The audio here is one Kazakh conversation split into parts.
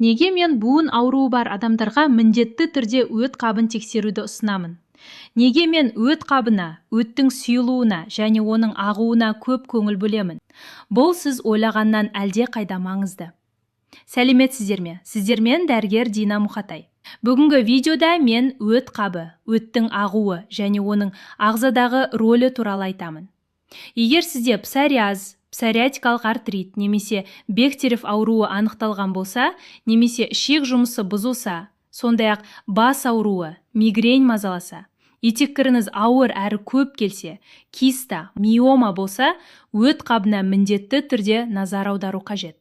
Неге мен буын ауруы бар адамдарға міндетті түрде өт қабын тексеруді ұсынамын? Неге мен өт қабына, өттің сұйылуына және оның ағуына көп көңіл бөлемін? Бұл сіз ойлағаннан әлде қайда маңызды. Сәлеметсіздер ме? Сіздермен дәрігер Дина Мұхатай. Бүгінгі видеода мен өт қабы, өттің ағуы және оның ағзадағы рөлі туралы айтамын. Егер сізде псориаз, псориатикалық артрит немесе Бехтерев ауруы анықталған болса, немесе ішек жұмысы бұзылса, сондай-ақ бас ауруы, мигрень мазаласа, етеккіріңіз ауыр әрі көп келсе, киста, миома болса, өт қабына міндетті түрде назар аудару қажет.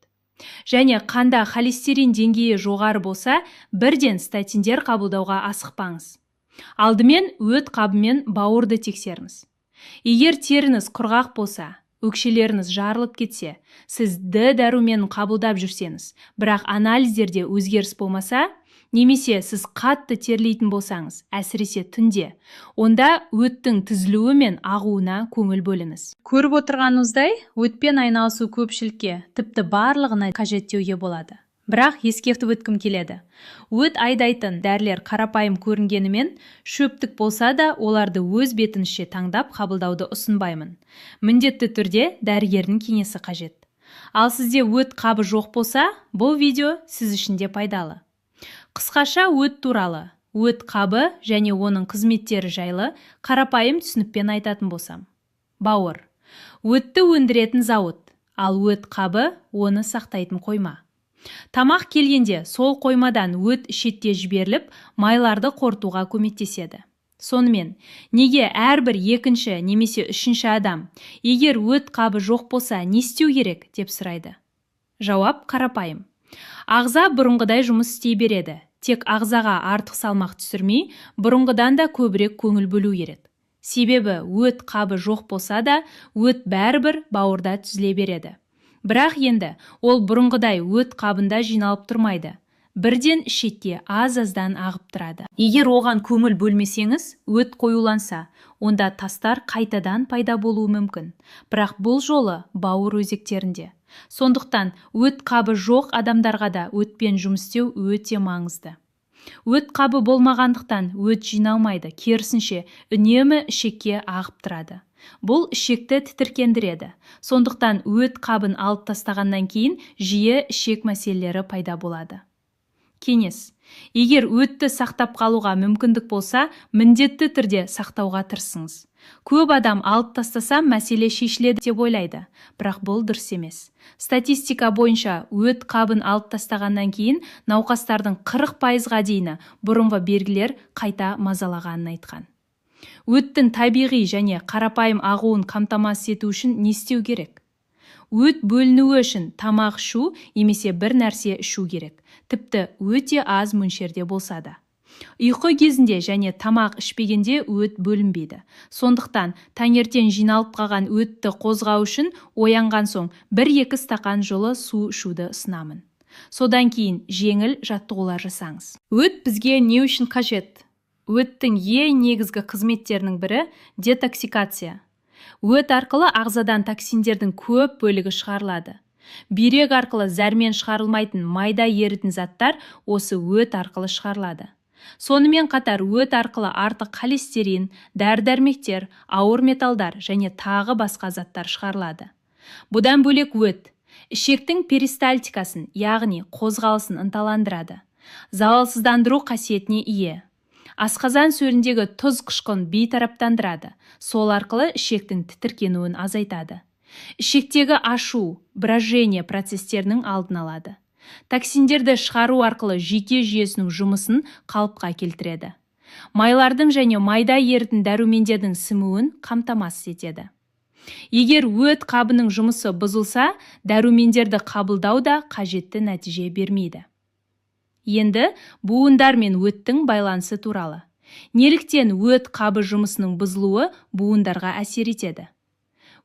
Және қанда холестерин деңгейі жоғары болса, бірден статиндер қабылдауға асықпаңыз. Алдымен өт қабы мен бауырды тексеріңіз. Егер теріңіз құрғақ болса, өкшелеріңіз жарылып кетсе, сіз Д дәруменін қабылдап жүрсеңіз, бірақ анализдерде өзгеріс болмаса, немесе сіз қатты терлейтін болсаңыз, әсіресе түнде, онда өттің түзілуі мен ағуына көңіл бөліңіз. Көріп отырғаныңыздай, өтпен айналысу көпшілікке, тіпті барлығына қажет деуге болады. Бірақ ескертіп өткім келеді. Өт айдайтын дәрілер қарапайым көрінгенімен, шөптік болса да оларды өз бетінше таңдап қабылдауды ұсынбаймын. Міндетті түрде дәрігердің кеңесі қажет. Ал сізде өт қабы жоқ болса, бұл видео сіз үшін де пайдалы. Қысқаша өт туралы, өт қабы және оның қызметтері жайлы қарапайым түсінікпен айтатын болсам. Бауыр. Өтті өндіретін зауыт, ал өт қабы оны сақтайтын қойма. Тамақ келгенде сол қоймадан өт шетте жіберіліп, майларды қорытуға көмектеседі. Сонымен, неге әрбір екінші немесе үшінші адам, егер өт қабы жоқ болса, не істеу керек деп сұрайды? Жауап қарапайым. Ағза бұрынғыдай жұмыс істей береді. Тек ағзаға артық салмақ түсірмей, бұрынғыдан да көбірек көңіл бөлу керек. Себебі өт қабы жоқ болса да, өт бәрібір бауырда түзіле береді. Бірақ енді ол бұрынғыдай өт қабында жиналып тұрмайды. Бірден шетке аз-аздан ағып тұрады. Егер оған көңіл бөлмесеңіз, өт қоюланса, онда тастар қайтадан пайда болуы мүмкін. Бірақ бұл жолы бауыр өзектерінде. Сондықтан өт қабы жоқ адамдарға да өтпен жұмыс істеу өте маңызды. Өт қабы болмағандықтан өт жиналмайды, керісінше үнемі ішекке ағып тұрады. Бұл ішекті тітіркендіреді. Сондықтан өт қабын алып тастағаннан кейін жиі ішек мәселелері пайда болады. Кеңес. Егер өтті сақтап қалуға мүмкіндік болса, міндетті түрде сақтауға тырысыңыз. Көп адам алып тастаса мәселе шешіледі деп ойлайды, бірақ бұл дұрыс емес. Статистика бойынша өт қабын алып тастағаннан кейін науқастардың 40%-ға дейіні бұрынғы белгілер қайта мазалағанын айтқан. Өттің табиғи және қарапайым ағуын қамтамасыз ету үшін не істеу керек? Өт бөлінуі үшін тамақ ішу немесе бір нәрсе ішу керек. Тіпті өте аз мөлшерде болса да. Ұйқы кезінде және тамақ ішпегенде өт бөлінбейді. Сондықтан таңертең жиналып қалған өтті қозғау үшін оянған соң 1-2 стақан жылы су ішуді ұсынамын. Содан кейін жеңіл жаттығулар жасаңыз. Өт бізге не үшін қажет? Өттің ең негізгі қызметтерінің бірі детоксикация. Өт арқылы ағзадан токсиндердің көп бөлігі шығарылады. Бүйрек арқылы зәрмен шығарылмайтын майда ерітін заттар осы өт арқылы шығарылады. Сонымен қатар өт арқылы артық холестерин, дәрі-дәрмектер, ауыр металдар және тағы басқа заттар шығарылады. Бұдан бөлек өт ішектің перистальтикасын, яғни қозғалысын ынталандырады. Залалсыздандыру қасиетіне ие. Асқазан сөліндегі тұз қышқылын бейтараптандырады. Сол арқылы ішектің тітіркенуін азайтады. Ішектегі ашу, брожение процестерінің алдын алады. Токсиндерді шығару арқылы жүйке жүйесінің жұмысын қалыпқа келтіреді. Майлардың және майда ерітін дәрумендердің сіңуін қамтамасыз етеді. Егер өт қабының жұмысы бұзылса, дәрумендерді қабылдау да қажетті нәтиже бермейді. Енді буындар мен өттің байланысы туралы. Неліктен өт қабы жұмысының бұзылуы буындарға әсер етеді?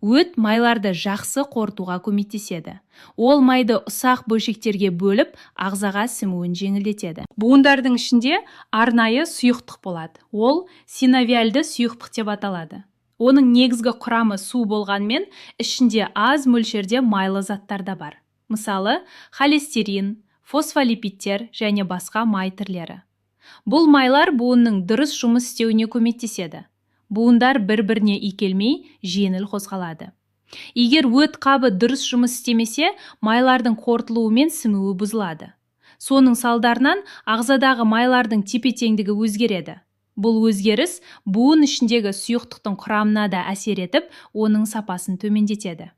Өт майларды жақсы қорытуға көмектеседі. Ол майды ұсақ бөлшектерге бөліп, ағзаға сіңуін жеңілдетеді. Буындардың ішінде арнайы сұйықтық болады. Ол синовиальды сұйықтық деп аталады. Оның негізгі құрамы су болғанмен, ішінде аз мөлшерде майлы заттар да бар. Мысалы, холестерин, фосфолипидтер және басқа май түрлері. Бұл майлар буынның дұрыс жұмыс істеуіне көмектеседі. Буындар бір-біріне икелмей, жеңіл қозғалады. Егер өт қабы дұрыс жұмыс істемесе, майлардың қорытылуы мен сіңуі бұзылады. Соның салдарынан ағзадағы майлардың тепе-теңдігі өзгереді. Бұл өзгеріс буын ішіндегі сұйықтықтың құрамына да әсер етіп, оның сапасын төмендетеді.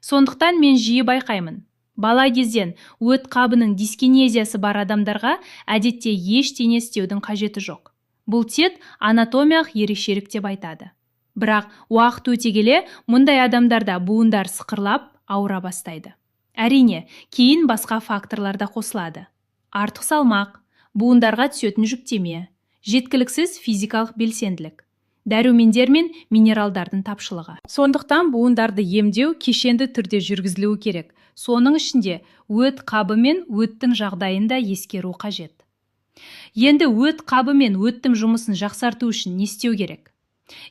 Сондықтан мен жиі байқаймын. Бала кезден өт қабының дискинезиясы бар адамдарға әдетте ештеңе істеудің қажеті жоқ. Бұл тек анатомиялық ерекшелік деп айтады. Бірақ уақыт өте келе мұндай адамдарда буындар сықырлап, ауыра бастайды. Әрине, кейін басқа факторлар да қосылады. Артық салмақ, буындарға түсетін жүктеме, жеткіліксіз физикалық белсенділік, дәрумендер мен минералдардың тапшылығы. Сондықтан буындарды емдеу кешенді түрде жүргізілуі керек. Соның ішінде өт қабы мен өттің жағдайын да ескеру қажет. Енді өт қабы мен өттің жұмысын жақсарту үшін не істеу керек?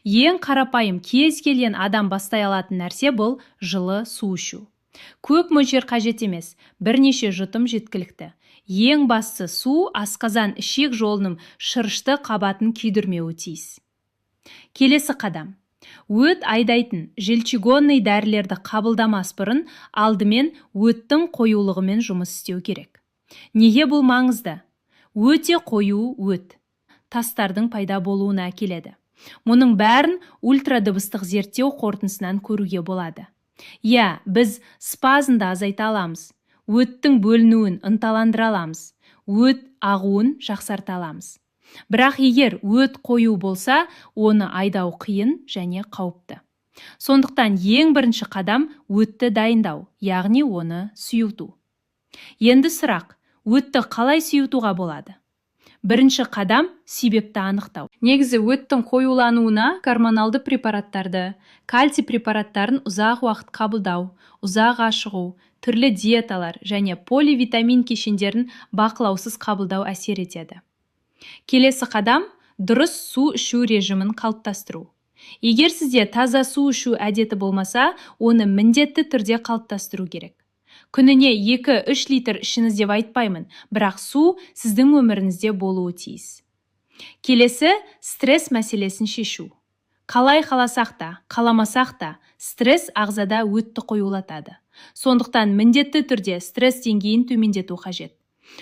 Ең қарапайым кез келген адам бастай алатын нәрсе бұл жылы су ішу. Көп мөлшер қажет емес, бірнеше жұтым жеткілікті. Ең бастысы су асқазан ішек жолының шырышты қабатын күйдірмеуі тиіс. Келесі қадам. Өт айдайтын желчегонный дәрілерді қабылдамас бұрын алдымен өттің қоюлығымен жұмыс істеу керек. Неге бұл маңызды? Өте қою өт тастардың пайда болуына әкеледі. Мұның бәрін ультрадыбыстық зерттеу қорытындысынан көруге болады. Біз спазмды азайта аламыз, өттің бөлінуін ынталандыра аламыз, өт ағуын жақсарта аламыз. Бірақ егер өт қою болса, оны айдау қиын және қауіпті. Сондықтан ең бірінші қадам өтті дайындау, яғни оны сұйыту. Енді сұрақ, өтті қалай сұйытуға болады? Бірінші қадам себепті анықтау. Негізі өттің қоюлануына гормоналды препараттарды, кальций препараттарын ұзақ уақыт қабылдау, ұзақ ашығу, түрлі диеталар және поливитамин кешендерін бақылаусыз қабылдау әсер етеді. Келесі қадам дұрыс су ішу режимін қалыптастыру. Егер сізде таза су ішу әдеті болмаса, оны міндетті түрде қалыптастыру керек. Күніне 2-3 литр ішіңіз деп айтпаймын, бірақ су сіздің өміріңізде болуы тиіс. Келесі стресс мәселесін шешу. Қалай қаласақ та, қаламасақ та, стресс ағзада өтті қоюлатады. Сондықтан міндетті түрде стресс деңгейін төмендету қажет.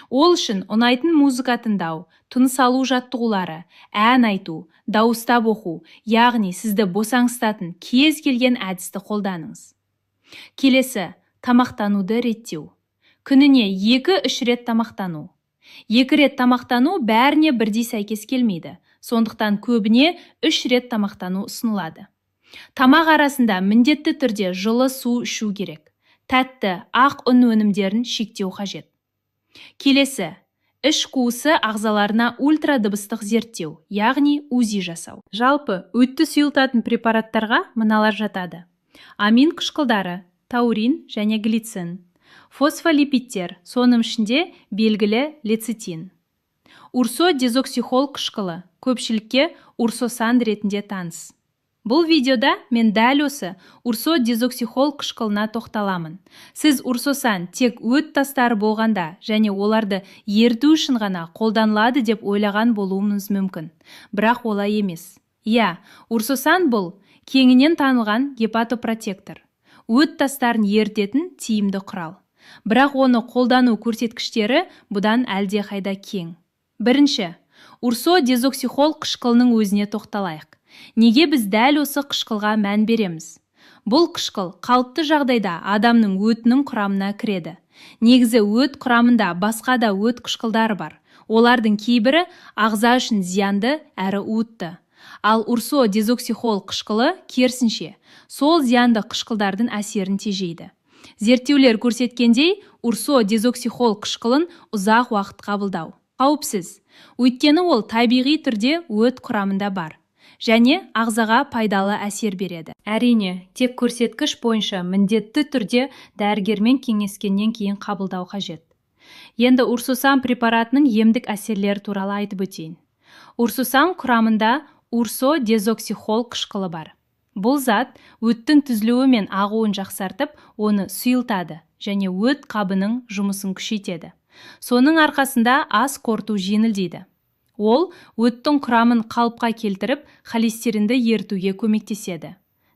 Ол үшін ұнайтын музыка тыңдау, тыныс алу жаттығулары, ән айту, дауыстап оқу, яғни сізді босаңсытатын кез келген әдісті қолданыңыз. Келесі тамақтануды реттеу. Күніне 2-3 рет тамақтану. 2 рет тамақтану бәріне бірдей сәйкес келмейді. Сондықтан көбіне 3 рет тамақтану ұсынылады. Тамақ арасында міндетті түрде жылы су ішу керек. Тәтті, ақ ұн өнімдерін шектеу қажет. Келесі, іш қуысы ағзаларына ультрадыбыстық зерттеу, яғни УЗИ жасау. Жалпы, өтті сұйылтатын препараттарға мыналар жатады. Амин қышқылдары, таурин және глицин, фосфолипидтер, соның ішінде белгілі лецитин. Урсо-дезоксихол қышқылы, көпшілікке урсосан ретінде таныс. Бұл видеода мен дәл осы урсо-дезоксихол қышқылына тоқталамын. Сіз урсосан тек өт тастары болғанда және оларды ерту үшін ғана қолданылады деп ойлаған болуыңыз мүмкін. Бірақ олай емес. Урсосан бұл кеңінен танылған гепатопротектор. Өт тастарын ертетін тиімді құрал. Бірақ оны қолдану көрсеткіштері бұдан әлде қайда кең. Бірінші, урсо-дезоксихол қышқылының өзіне тоқталайық. Неге біз дәл осы қышқылға мән береміз? Бұл қышқыл қалыпты жағдайда адамның өтінің құрамына кіреді. Негізі өт құрамында басқа да өт қышқылдары бар. Олардың кейбірі ағза үшін зиянды әрі уытты. Ал урсо-дезоксихол қышқылы керісінше, сол зиянды қышқылдардың әсерін тежейді. Зерттеулер көрсеткендей, урсо-дезоксихол қышқылын ұзақ уақыт қабылдау қауіпсіз. Өйткені ол табиғи түрде өт құрамында бар және ағзаға пайдалы әсер береді. Әрине, тек көрсеткіш бойынша міндетті түрде дәрігермен кеңескеннен кейін қабылдау қажет. Енді урсосан препаратының емдік әсерлері туралы айтып өтейін. Урсосан құрамында урсо-дезоксихол қышқылы бар. Бұл зат өттің түзілуі мен ағуын жақсартып, оны сұйылтады және өт қабының жұмысын күшейтеді. Соның арқасында ас қорыту жеңілдейді. Ол өттің құрамын қалыпқа келтіріп, холестеринді ертуге көмектеседі.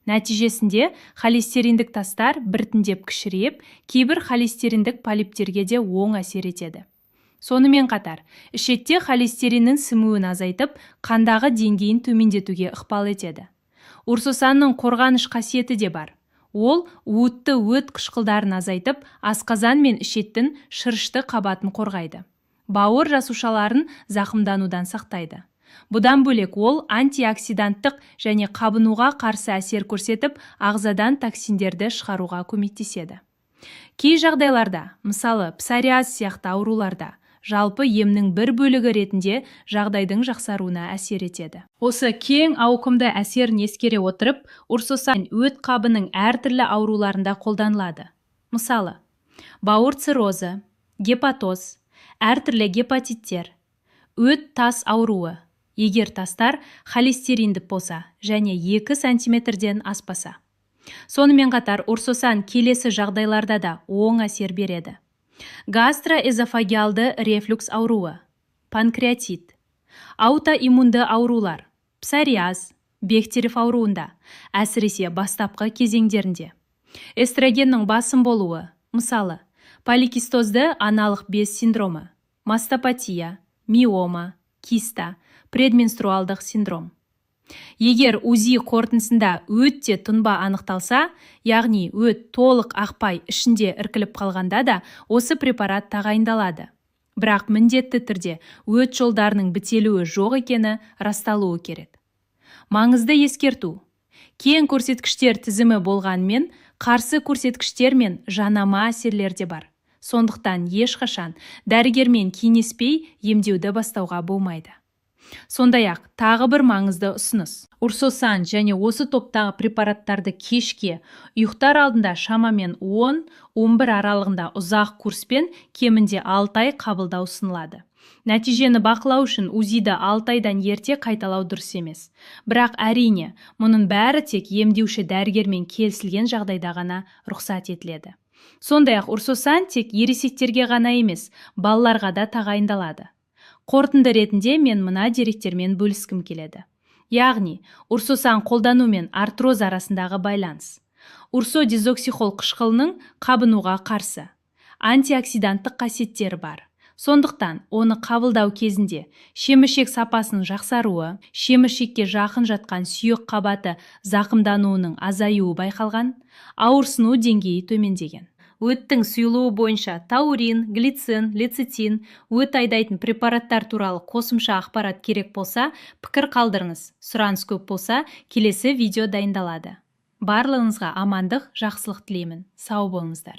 Нәтижесінде холестериндік тастар біртіндеп кішірейіп, кейбір холестериндік полиптерге де оң әсер етеді. Сонымен қатар, ішекте холестериннің сіңуін азайтып, қандағы деңгейін төмендетуге ықпал етеді. Урсусанның қорғаныш қасиеті де бар. Ол уытты өт қышқылдарын азайтып, асқазан мен ішектің шырышты қабатын қорғайды. Бауыр жасушаларын зақымданудан сақтайды. Бұдан бөлек ол антиоксиданттық және қабынуға қарсы әсер көрсетіп, ағзадан токсиндерді шығаруға көмектеседі. Кей жағдайларда, мысалы псориаз сияқты ауруларда, жалпы емнің бір бөлігі ретінде жағдайдың жақсаруына әсер етеді. Осы кең ауқымды әсерін ескере отырып, урсусан өт қабының әртүрлі ауруларында қолданылады. Мысалы, бауыр циррозы, гепатоз, әртүрлі гепатиттер, өт тас ауруы, егер тастар холестеринді болса және 2 сантиметрден аспаса. Сонымен қатар урсусан келесі жағдайларда да оң әсер береді. Гастроэзофагиалды рефлюкс ауруы, панкреатит, аутоиммунды аурулар, псориаз, бехтерев ауруында, әсіресе бастапқы кезеңдерінде. Эстрогеннің басым болуы, мысалы, поликистозды аналық без синдромы, мастопатия, миома, киста, предменструалдық синдром. Егер УЗИ қорытындысында өтте тұнба анықталса, яғни өт толық ақпай ішінде іркіліп қалғанда да осы препарат тағайындалады. Бірақ міндетті түрде өт жолдарының бітелуі жоқ екені расталуы керек. Маңызды ескерту. Кең көрсеткіштер тізімі болғанмен, қарсы көрсеткіштер мен жанама әсерлер де бар. Сондықтан ешқашан дәрігермен кеңеспей емдеуді бастауға болмайды. Сондай-ақ тағы бір маңызды ұсыныс. Урсусан және осы топтағы препараттарды кешке, ұйықтар алдында шамамен 10-11 аралығында ұзақ курспен кемінде 6 ай қабылдау ұсынылады. Нәтижені бақылау үшін УЗИді 6 айдан ерте қайталау дұрыс емес. Бірақ әрине, мұның бәрі тек емдеуші дәрігермен келісілген жағдайда ғана рұқсат етіледі. Сондай-ақ урсусан тек ересектерге ғана емес, балаларға да тағайындалады. Қорытынды ретінде мен мына деректермен бөліскім келеді. Яғни, урсусан қолдану мен артроз арасындағы байланыс. Урсодизоксихол қышқылының қабынуға қарсы. Антиоксиданттық қасиеттері бар. Сондықтан, оны қабылдау кезінде шемішек сапасының жақсаруы, шемішекке жақын жатқан сүйек қабаты зақымдануының азаюы байқалған, ауырсыну деңгейі төмендеген. Өттің сұйылуы бойынша таурин, глицин, лецитин, өт айдайтын препараттар туралы қосымша ақпарат керек болса, пікір қалдырыңыз. Сұраныс көп болса, келесі видео дайындалады. Барлығыңызға амандық, жақсылық тілеймін. Сау болыңыздар.